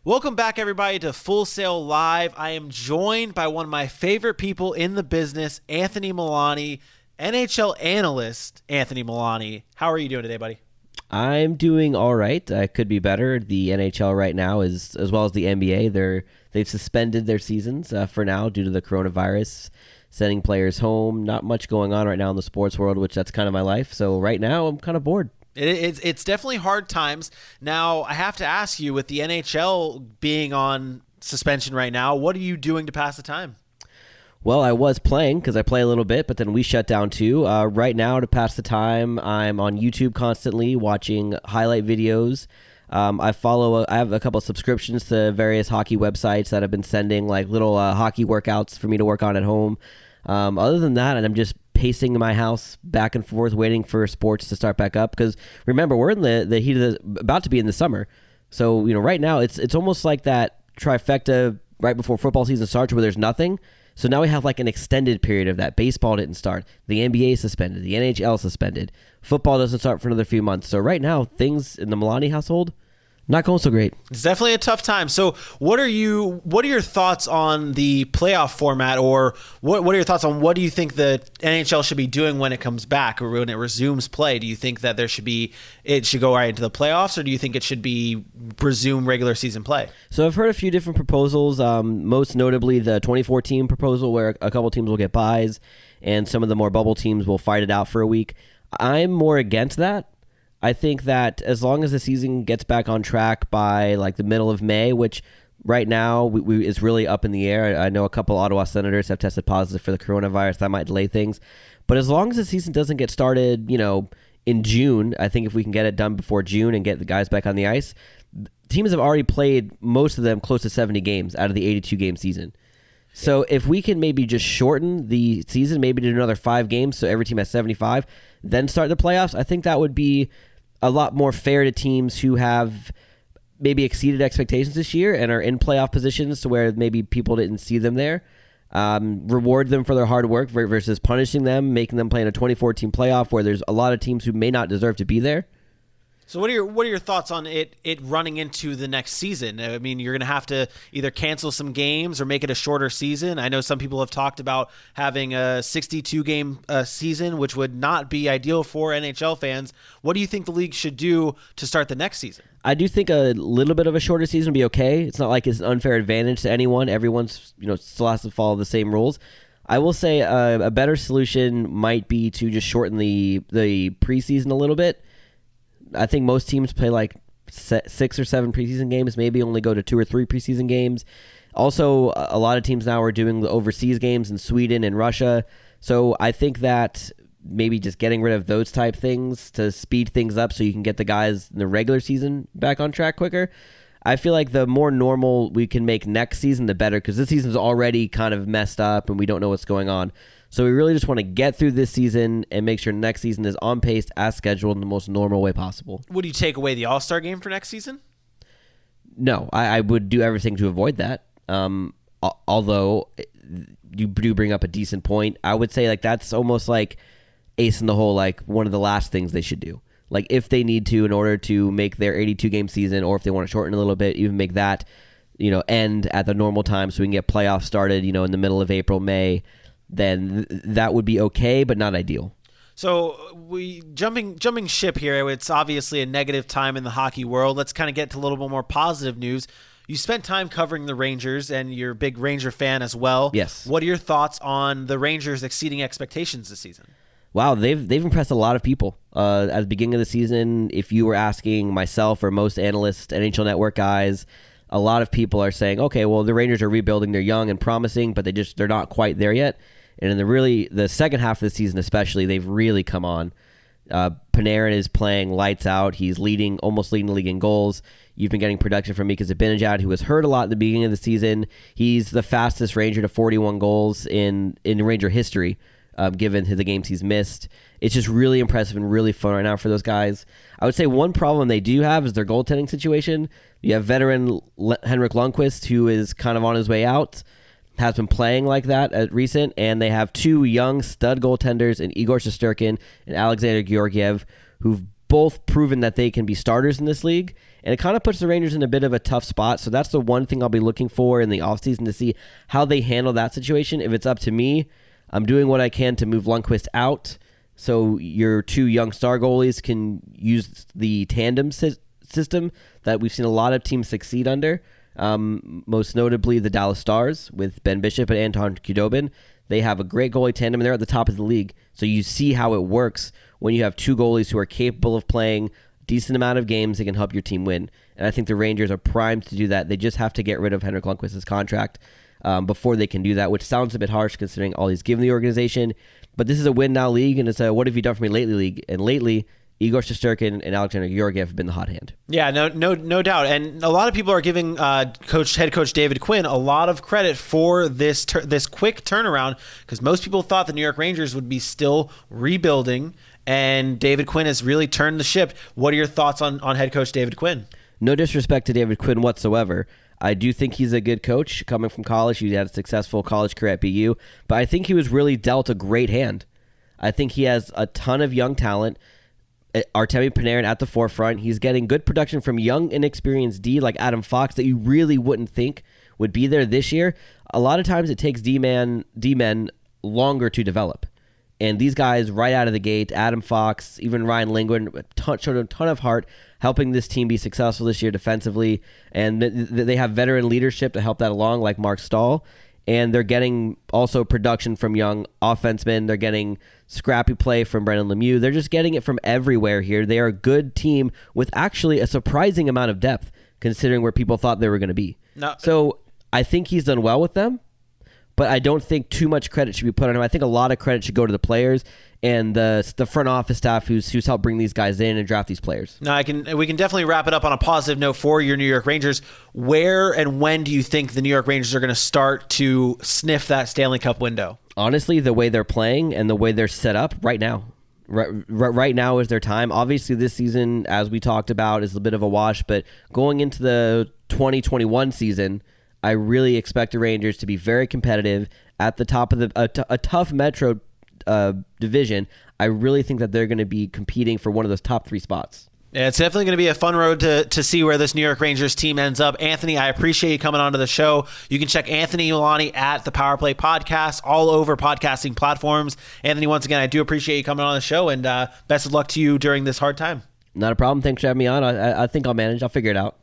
Welcome back, everybody, to Full Sail Live. I am joined by one of my favorite people in the business, Anthony Milani, NHL analyst Anthony Milani. How are you doing today, buddy? I'm doing all right. I could be better. The NHL right now is, as well as the NBA, they've suspended their seasons for now due to the coronavirus, sending players home. Not much going on right now in the sports world, which that's kind of my life. So right now I'm kind of bored. It's definitely hard times. Now, I have to ask you, with the NHL being on suspension right now, what are you doing to pass the time? Well, I was playing because I play a little bit, but then we shut down too. Right now, to pass the time, I'm on YouTube constantly watching highlight videos. I have a couple of subscriptions to various hockey websites that have been sending like little hockey workouts for me to work on at home. Other than that, and I'm just pacing my house back and forth, waiting for sports to start back up. Because remember, we're in the heat of about to be in the summer. So, right now it's almost like that trifecta right before football season starts where there's nothing. So now we have like an extended period of that. Baseball didn't start. The NBA suspended. The NHL suspended. Football doesn't start for another few months. So right now, things in the Milani household, not going so great. It's definitely a tough time. So what are your thoughts on the playoff format, or what are your thoughts on what do you think the NHL should be doing when it comes back or when it resumes play? Do you think that it should go right into the playoffs, or do you think it should be resume regular season play? So I've heard a few different proposals, most notably the 2014 proposal where a couple teams will get buys and some of the more bubble teams will fight it out for a week. I'm more against that. I think that as long as the season gets back on track by like the middle of May, which right now is really up in the air. I know a couple Ottawa Senators have tested positive for the coronavirus. That might delay things. But as long as the season doesn't get started, in June, I think if we can get it done before June and get the guys back on the ice, teams have already played, most of them, close to 70 games out of the 82-game season. So if we can maybe just shorten the season, maybe do another 5 games so every team has 75, then start the playoffs, I think that would be a lot more fair to teams who have maybe exceeded expectations this year and are in playoff positions to where maybe people didn't see them there. Reward them for their hard work versus punishing them, making them play in a 2014 playoff where there's a lot of teams who may not deserve to be there. So what are your thoughts on it running into the next season? I mean, you're going to have to either cancel some games or make it a shorter season. I know some people have talked about having a 62-game season, which would not be ideal for NHL fans. What do you think the league should do to start the next season? I do think a little bit of a shorter season would be okay. It's not like it's an unfair advantage to anyone. Everyone's still has to follow the same rules. I will say a better solution might be to just shorten the preseason a little bit. I think most teams play like 6 or 7 preseason games, maybe only go to 2 or 3 preseason games. Also, a lot of teams now are doing the overseas games in Sweden and Russia. So I think that maybe just getting rid of those type things to speed things up so you can get the guys in the regular season back on track quicker. I feel like the more normal we can make next season, the better, because this season's already kind of messed up and we don't know what's going on. So we really just want to get through this season and make sure next season is on pace as scheduled in the most normal way possible. Would you take away the All-Star game for next season? No, I would do everything to avoid that. Although you do bring up a decent point. I would say like that's almost like ace in the hole, like one of the last things they should do. Like if they need to in order to make their 82-game season, or if they want to shorten a little bit, even make that end at the normal time so we can get playoffs started in the middle of April, May, then that would be okay, but not ideal. So we jumping ship here. It's obviously a negative time in the hockey world. Let's kind of get to a little bit more positive news. You spent time covering the Rangers, and you're a big Ranger fan as well. Yes. What are your thoughts on the Rangers exceeding expectations this season? Wow, they've impressed a lot of people. At the beginning of the season, if you were asking myself or most analysts, NHL Network guys, a lot of people are saying, okay, well, the Rangers are rebuilding. They're young and promising, but they're not quite there yet. And in the second half of the season especially, they've really come on. Panarin is playing lights out. He's almost leading the league in goals. You've been getting production from Mika Zibanejad, who was hurt a lot at the beginning of the season. He's the fastest Ranger to 41 goals in Ranger history, given the games he's missed. It's just really impressive and really fun right now for those guys. I would say one problem they do have is their goaltending situation. You have veteran Henrik Lundqvist, who is kind of on his way out, has been playing like that at recent, and they have 2 young stud goaltenders in Igor Shesterkin and Alexander Georgiev, who've both proven that they can be starters in this league, and it kind of puts the Rangers in a bit of a tough spot. So that's the one thing I'll be looking for in the offseason to see how they handle that situation. If it's up to me, I'm doing what I can to move Lundqvist out so your 2 young star goalies can use the tandem system that we've seen a lot of teams succeed under, most notably the Dallas Stars with Ben Bishop and Anton Khudobin. They have a great goalie tandem, and they're at the top of the league. So you see how it works when you have 2 goalies who are capable of playing a decent amount of games that can help your team win. And I think the Rangers are primed to do that. They just have to get rid of Henrik Lundqvist's contract before they can do that, which sounds a bit harsh considering all he's given the organization. But this is a win-now league, and it's a what have you done for me lately league. And lately, Igor Shesterkin and Alexander Georgiev have been the hot hand. Yeah, no doubt. And a lot of people are giving head coach David Quinn a lot of credit for this quick turnaround, because most people thought the New York Rangers would be still rebuilding, and David Quinn has really turned the ship. What are your thoughts on head coach David Quinn? No disrespect to David Quinn whatsoever. I do think he's a good coach coming from college. He had a successful college career at BU, but I think he was really dealt a great hand. I think he has a ton of young talent. Artemi Panarin at the forefront. He's getting good production from young, inexperienced D like Adam Fox that you really wouldn't think would be there this year. A lot of times it takes D-men longer to develop. And these guys right out of the gate, Adam Fox, even Ryan Lindgren, showed a ton of heart helping this team be successful this year defensively. And they have veteran leadership to help that along like Mark Stahl. And they're getting also production from young offensemen. They're getting scrappy play from Brendan Lemieux. They're just getting it from everywhere here. They are a good team with actually a surprising amount of depth considering where people thought they were going to be. No. So I think he's done well with them, but I don't think too much credit should be put on him. I think a lot of credit should go to the players and the front office staff who's helped bring these guys in and draft these players. No, we can definitely wrap it up on a positive note for your New York Rangers. Where and when do you think the New York Rangers are going to start to sniff that Stanley Cup window? Honestly, the way they're playing and the way they're set up right now. Right now is their time. Obviously, this season, as we talked about, is a bit of a wash, but going into the 2021 season, I really expect the Rangers to be very competitive at the top of a tough Metro division. I really think that they're going to be competing for one of those top 3 spots. Yeah, it's definitely going to be a fun road to see where this New York Rangers team ends up. Anthony, I appreciate you coming onto the show. You can check Anthony Milani at the Powerplay Podcast all over podcasting platforms. Anthony, once again, I do appreciate you coming on the show, and best of luck to you during this hard time. Not a problem. Thanks for having me on. I think I'll manage. I'll figure it out.